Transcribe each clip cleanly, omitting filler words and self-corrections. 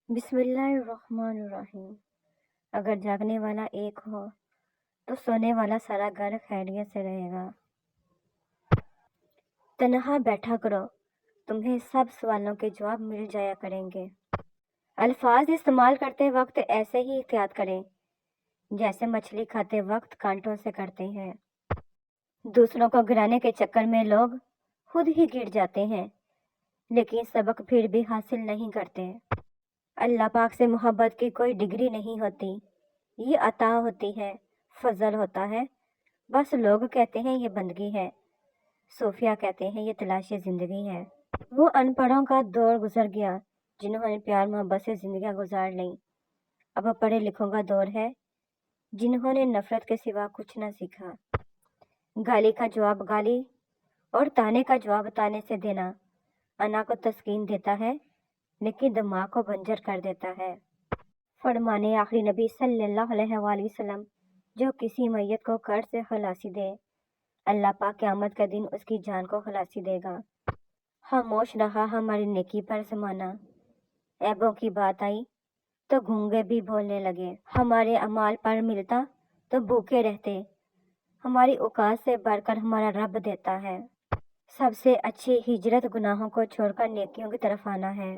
بسم اللہ الرحمن الرحیم۔ اگر جاگنے والا ایک ہو تو سونے والا سارا گھر خیریت سے رہے گا۔ تنہا بیٹھا کرو، تمہیں سب سوالوں کے جواب مل جایا کریں گے۔ الفاظ استعمال کرتے وقت ایسے ہی احتیاط کریں جیسے مچھلی کھاتے وقت کانٹوں سے کرتے ہیں۔ دوسروں کو گرانے کے چکر میں لوگ خود ہی گر جاتے ہیں، لیکن سبق پھر بھی حاصل نہیں کرتے۔ اللہ پاک سے محبت کی کوئی ڈگری نہیں ہوتی، یہ عطا ہوتی ہے، فضل ہوتا ہے۔ بس لوگ کہتے ہیں یہ بندگی ہے، صوفیہ کہتے ہیں یہ تلاش زندگی ہے۔ وہ ان پڑھوں کا دور گزر گیا جنہوں نے پیار محبت سے زندگیاں گزار لیں۔ اب پڑھے لکھوں کا دور ہے جنہوں نے نفرت کے سوا کچھ نہ سیکھا۔ گالی کا جواب گالی اور تانے کا جواب تانے سے دینا انا کو تسکین دیتا ہے لیکن دماغ کو بنجر کر دیتا ہے۔ فرمانے آخری نبی صلی اللہ علیہ وآلہ وسلم، جو کسی میت کو قرض سے خلاصی دے، اللہ پاک قیامت کے دن اس کی جان کو خلاصی دے گا۔ خاموش رہا ہماری نیکی پر زمانہ، عیبوں کی بات آئی تو گونگے بھی بولنے لگے۔ ہمارے اعمال پر ملتا تو بھوکے رہتے، ہماری اوقات سے بڑھ کر ہمارا رب دیتا ہے۔ سب سے اچھی ہجرت گناہوں کو چھوڑ کر نیکیوں کی طرف آنا ہے۔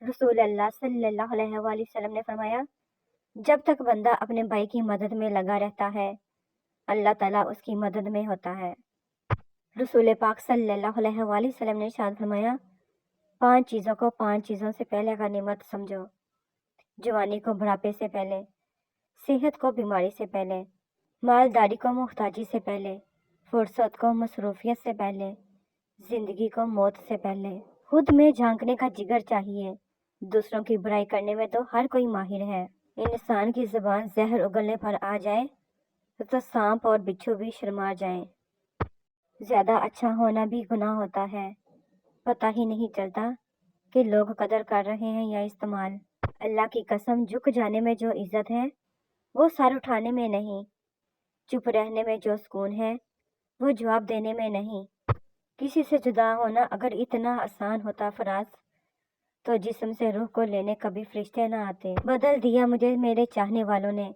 رسول اللہ صلی اللہ علیہ وآلہ وسلم نے فرمایا، جب تک بندہ اپنے بھائی کی مدد میں لگا رہتا ہے، اللہ تعالیٰ اس کی مدد میں ہوتا ہے۔ رسول پاک صلی اللہ علیہ وآلہ وسلم نے ارشاد فرمایا، 5 چیزوں کو 5 چیزوں سے پہلے غنیمت سمجھو: جوانی کو بڑھاپے سے پہلے، صحت کو بیماری سے پہلے، مالداری کو محتاجی سے پہلے، فرصت کو مصروفیت سے پہلے، زندگی کو موت سے پہلے۔ خود میں جھانکنے کا جگر چاہیے، دوسروں کی برائی کرنے میں تو ہر کوئی ماہر ہے۔ انسان کی زبان زہر اگلنے پر آ جائے تو سانپ اور بچھو بھی شرما جائیں۔ زیادہ اچھا ہونا بھی گناہ ہوتا ہے، پتہ ہی نہیں چلتا کہ لوگ قدر کر رہے ہیں یا استعمال۔ اللہ کی قسم، جھک جانے میں جو عزت ہے وہ سر اٹھانے میں نہیں، چپ رہنے میں جو سکون ہے وہ جواب دینے میں نہیں۔ کسی سے جدا ہونا اگر اتنا آسان ہوتا فراز، تو جسم سے روح کو لینے کبھی فرشتے نہ آتے۔ بدل دیا مجھے میرے چاہنے والوں نے،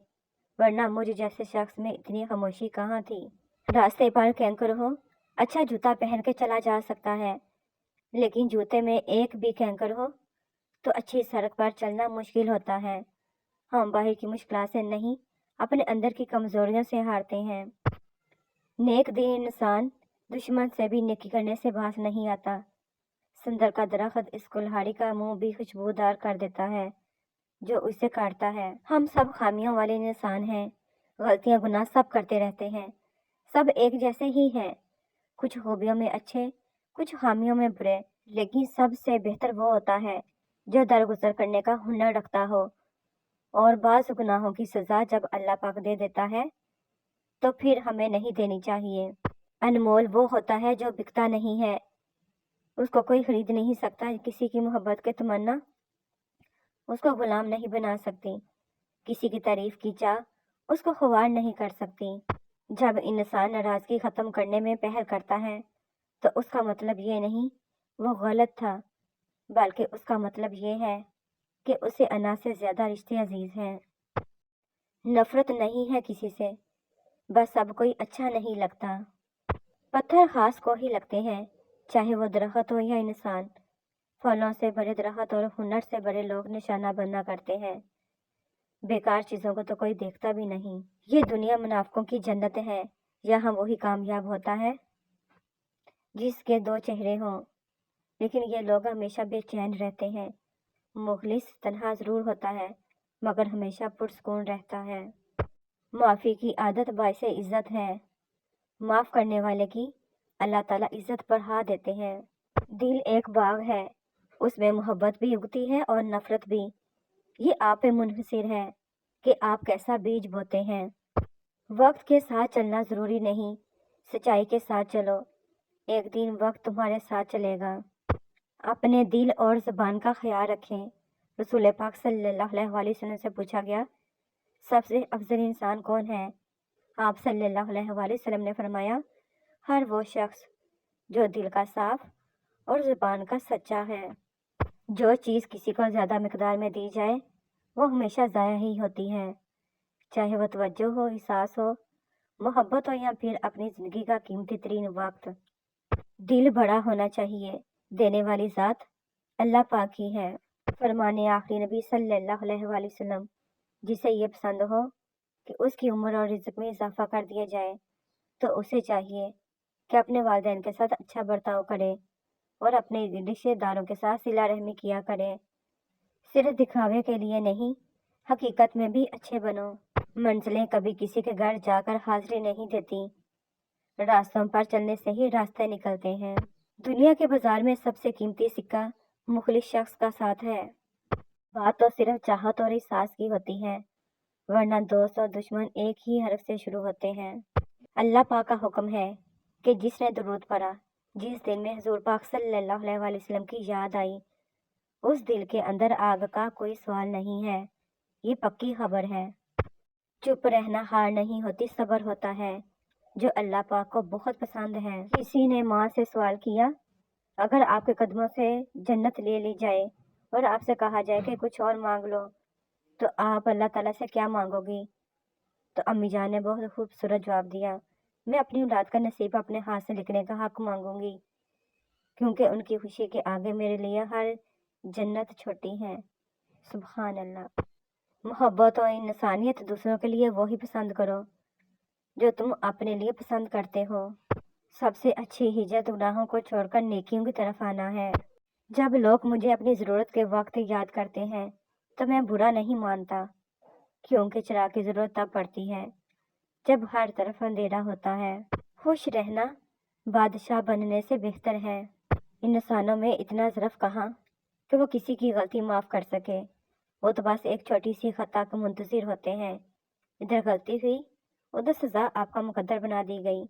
ورنہ مجھ جیسے شخص میں اتنی خاموشی کہاں تھی۔ راستے پر کینکر ہو، اچھا جوتا پہن کے چلا جا سکتا ہے، لیکن جوتے میں ایک بھی کینکر ہو تو اچھی سڑک پر چلنا مشکل ہوتا ہے۔ ہم باہر کی مشکلات سے نہیں، اپنے اندر کی کمزوریوں سے ہارتے ہیں۔ نیک دین انسان دشمن سے بھی نیکی کرنے سے باز نہیں آتا۔ سندر کا درخت اس کلہاڑی کا منہ بھی خوشبودار کر دیتا ہے جو اسے کاٹتا ہے۔ ہم سب خامیوں والے انسان ہیں، غلطیاں گناہ سب کرتے رہتے ہیں، سب ایک جیسے ہی ہیں، کچھ خوبیوں میں اچھے، کچھ خامیوں میں برے، لیکن سب سے بہتر وہ ہوتا ہے جو درگزر کرنے کا ہنر رکھتا ہو۔ اور بعض گناہوں کی سزا جب اللہ پاک دے دیتا ہے تو پھر ہمیں نہیں دینی چاہیے۔ انمول وہ ہوتا ہے جو بکتا نہیں ہے، اس کو کوئی خرید نہیں سکتا۔ کسی کی محبت کے تمنا اس کو غلام نہیں بنا سکتی، کسی کی تعریف کی چاہ اس کو خوار نہیں کر سکتی۔ جب انسان ناراضگی ختم کرنے میں پہل کرتا ہے تو اس کا مطلب یہ نہیں وہ غلط تھا، بلکہ اس کا مطلب یہ ہے کہ اسے انا سے زیادہ رشتے عزیز ہیں۔ نفرت نہیں ہے کسی سے، بس سب کوئی اچھا نہیں لگتا۔ پتھر خاص کو ہی لگتے ہیں، چاہے وہ درخت ہو یا انسان۔ پھلوں سے بڑے درخت اور ہنر سے بڑے لوگ نشانہ بنا کرتے ہیں، بیکار چیزوں کو تو کوئی دیکھتا بھی نہیں۔ یہ دنیا منافقوں کی جنت ہے، یہاں وہی کامیاب ہوتا ہے جس کے 2 چہرے ہوں، لیکن یہ لوگ ہمیشہ بے چین رہتے ہیں۔ مخلص تنہا ضرور ہوتا ہے مگر ہمیشہ پرسکون رہتا ہے۔ معافی کی عادت باعث عزت ہے، معاف کرنے والے کی اللہ تعالیٰ عزت بڑھا دیتے ہیں۔ دل ایک باغ ہے، اس میں محبت بھی اگتی ہے اور نفرت بھی۔ یہ آپ پہ منحصر ہے کہ آپ کیسا بیج بوتے ہیں۔ وقت کے ساتھ چلنا ضروری نہیں، سچائی کے ساتھ چلو، ایک دن وقت تمہارے ساتھ چلے گا۔ اپنے دل اور زبان کا خیال رکھیں۔ رسول پاک صلی اللہ علیہ وآلہ وسلم سے پوچھا گیا، سب سے افضل انسان کون ہے؟ آپ صلی اللہ علیہ وآلہ وسلم نے فرمایا، ہر وہ شخص جو دل کا صاف اور زبان کا سچا ہے۔ جو چیز کسی کو زیادہ مقدار میں دی جائے وہ ہمیشہ ضائع ہی ہوتی ہے، چاہے وہ توجہ ہو، احساس ہو، محبت ہو یا پھر اپنی زندگی کا قیمتی ترین وقت۔ دل بڑا ہونا چاہیے، دینے والی ذات اللہ پاک ہی ہے۔ فرمانے آخری نبی صلی اللہ علیہ وآلہ وسلم، جسے یہ پسند ہو کہ اس کی عمر اور رزق میں اضافہ کر دیا جائے تو اسے چاہیے کہ اپنے والدین کے ساتھ اچھا برتاؤ کرے اور اپنے رشتے داروں کے ساتھ صلہ رحمی کیا کرے۔ صرف دکھاوے کے لیے نہیں، حقیقت میں بھی اچھے بنو۔ منزلیں کبھی کسی کے گھر جا کر حاضری نہیں دیتی، راستوں پر چلنے سے ہی راستے نکلتے ہیں۔ دنیا کے بازار میں سب سے قیمتی سکہ مخلص شخص کا ساتھ ہے۔ بات تو صرف چاہت اور احساس کی ہوتی ہے، ورنہ دوست اور دشمن ایک ہی حرف سے شروع ہوتے ہیں۔ اللہ پاک کا حکم ہے کہ جس نے درود پڑھا، جس دل میں حضور پاک صلی اللہ علیہ وآلہ وسلم کی یاد آئی، اس دل کے اندر آگ کا کوئی سوال نہیں ہے، یہ پکی خبر ہے۔ چپ رہنا ہار نہیں ہوتی، صبر ہوتا ہے، جو اللہ پاک کو بہت پسند ہے۔ کسی نے ماں سے سوال کیا، اگر آپ کے قدموں سے جنت لے لی جائے اور آپ سے کہا جائے کہ کچھ اور مانگ لو تو آپ اللہ تعالیٰ سے کیا مانگو گی؟ تو امی جان نے بہت خوبصورت جواب دیا، میں اپنی اولاد کا نصیب اپنے ہاتھ سے لکھنے کا حق مانگوں گی، کیونکہ ان کی خوشی کے آگے میرے لیے ہر جنت چھوٹی ہے۔ سبحان اللہ۔ محبت اور انسانیت دوسروں کے لیے وہی پسند کرو جو تم اپنے لیے پسند کرتے ہو۔ سب سے اچھی ہجرت گناہوں کو چھوڑ کر نیکیوں کی طرف آنا ہے۔ جب لوگ مجھے اپنی ضرورت کے وقت یاد کرتے ہیں تو میں برا نہیں مانتا، کیونکہ چراغ کی ضرورت تب پڑتی ہے جب ہر طرف اندھیرا ہوتا ہے۔ خوش رہنا بادشاہ بننے سے بہتر ہے۔ انسانوں میں اتنا ظرف کہاں کہ وہ کسی کی غلطی معاف کر سکے، وہ تو بس ایک چھوٹی سی خطا کا منتظر ہوتے ہیں۔ ادھر غلطی ہوئی، ادھر سزا آپ کا مقدر بنا دی گئی،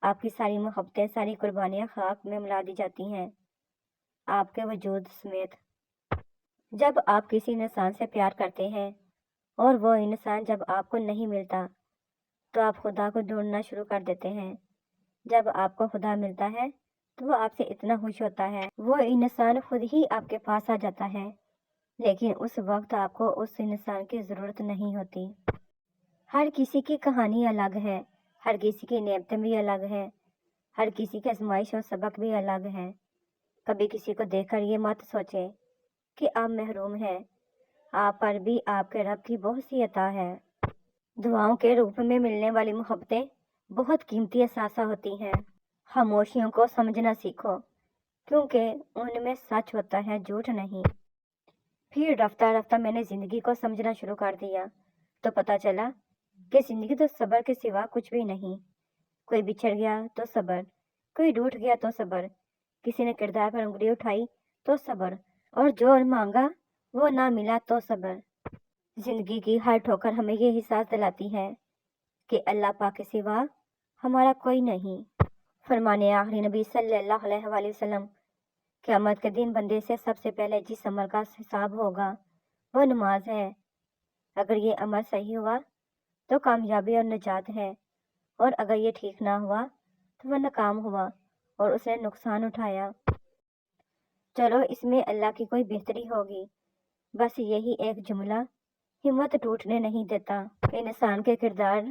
آپ کی ساری محبتیں، ساری قربانیاں خاک میں ملا دی جاتی ہیں، آپ کے وجود سمیت۔ جب آپ کسی انسان سے پیار کرتے ہیں اور وہ انسان جب آپ کو نہیں ملتا تو آپ خدا کو ڈھونڈنا شروع کر دیتے ہیں۔ جب آپ کو خدا ملتا ہے تو وہ آپ سے اتنا خوش ہوتا ہے، وہ انسان خود ہی آپ کے پاس آ جاتا ہے، لیکن اس وقت آپ کو اس انسان کی ضرورت نہیں ہوتی۔ ہر کسی کی کہانی الگ ہے، ہر کسی کی نعمتیں بھی الگ ہیں، ہر کسی کی آزمائش اور سبق بھی الگ ہے۔ کبھی کسی کو دیکھ کر یہ مت سوچے کہ آپ محروم ہیں، آپ پر بھی آپ کے رب کی بہت سی عطا ہے۔ دعاؤں کے روپ میں ملنے والی محبتیں بہت قیمتی اثاثہ ہوتی ہیں۔ خاموشیوں کو سمجھنا سیکھو، کیونکہ ان میں سچ ہوتا ہے، جھوٹ نہیں۔ پھر رفتہ رفتہ میں نے زندگی کو سمجھنا شروع کر دیا تو پتہ چلا کہ زندگی تو صبر کے سوا کچھ بھی نہیں۔ کوئی بچھڑ گیا تو صبر، کوئی ٹوٹ گیا تو صبر، کسی نے کردار پر انگلی اٹھائی تو صبر، اور جو مانگا وہ نہ ملا تو صبر۔ زندگی کی ہر ٹھوکر ہمیں یہ احساس دلاتی ہے کہ اللہ پاک کے سوا ہمارا کوئی نہیں۔ فرمانے آخری نبی صلی اللہ علیہ وآلہ وسلم، قیامت کے دن بندے سے سب سے پہلے جس عمل کا حساب ہوگا وہ نماز ہے۔ اگر یہ عمل صحیح ہوا تو کامیابی اور نجات ہے، اور اگر یہ ٹھیک نہ ہوا تو وہ ناکام ہوا اور اس نے نقصان اٹھایا۔ چلو اس میں اللہ کی کوئی بہتری ہوگی، بس یہی ایک جملہ ہمت ٹوٹنے نہیں دیتا۔ انسان کے کردار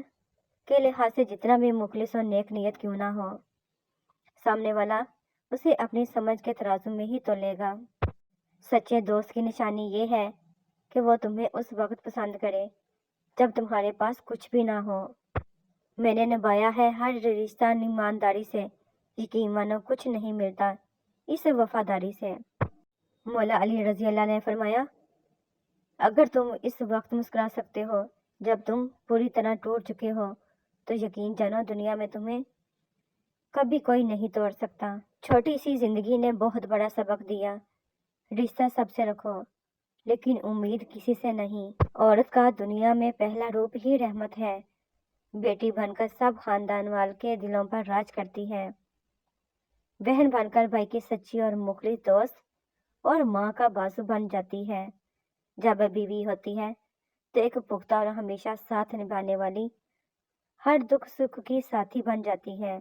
کے لحاظ سے جتنا بھی مخلص اور نیک نیت کیوں نہ ہو، سامنے والا اسے اپنی سمجھ کے ترازو میں ہی تولے گا۔ سچے دوست کی نشانی یہ ہے کہ وہ تمہیں اس وقت پسند کرے جب تمہارے پاس کچھ بھی نہ ہو۔ میں نے نبھایا ہے ہر رشتہ ایمانداری سے، یقین مانو کچھ نہیں ملتا اس وفاداری سے۔ مولا علی رضی اللہ نے فرمایا، اگر تم اس وقت مسکرا سکتے ہو جب تم پوری طرح ٹوٹ چکے ہو تو یقین جانو دنیا میں تمہیں کبھی کوئی نہیں توڑ سکتا۔ چھوٹی سی زندگی نے بہت بڑا سبق دیا، رشتہ سب سے رکھو لیکن امید کسی سے نہیں۔ عورت کا دنیا میں پہلا روپ ہی رحمت ہے، بیٹی بن کر سب خاندان وال کے دلوں پر راج کرتی ہے، بہن بن کر بھائی کی سچی اور مخلص دوست اور ماں کا بازو بن جاتی ہے۔ جب بیوی ہوتی ہے تو ایک پختہ اور ہمیشہ ساتھ نبھانے والی، ہر دکھ سکھ کی ساتھی بن جاتی ہے،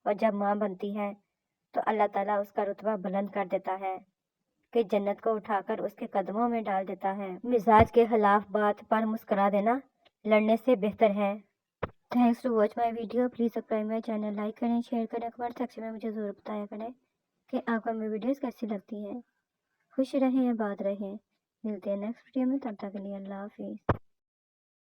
اور جب ماں بنتی ہے تو اللہ تعالیٰ اس کا رتبہ بلند کر دیتا ہے۔ کہ جنت کو اٹھا کر اس کے قدموں میں ڈال دیتا ہے۔ مزاج کے خلاف بات پر مسکرا دینا لڑنے سے بہتر ہے۔ Thanks to watch my video, please subscribe my channel, like کریں، شیئر کریں، کمنٹ سیکشن میں مجھے ضرور بتایا کریں کہ آپ کو میری ویڈیوز کیسی لگتی ہیں۔ خوش رہیں، آباد رہیں، ملتے ہیں نیکسٹ ویڈیو میں، تب تک کے لیے اللہ حافظ۔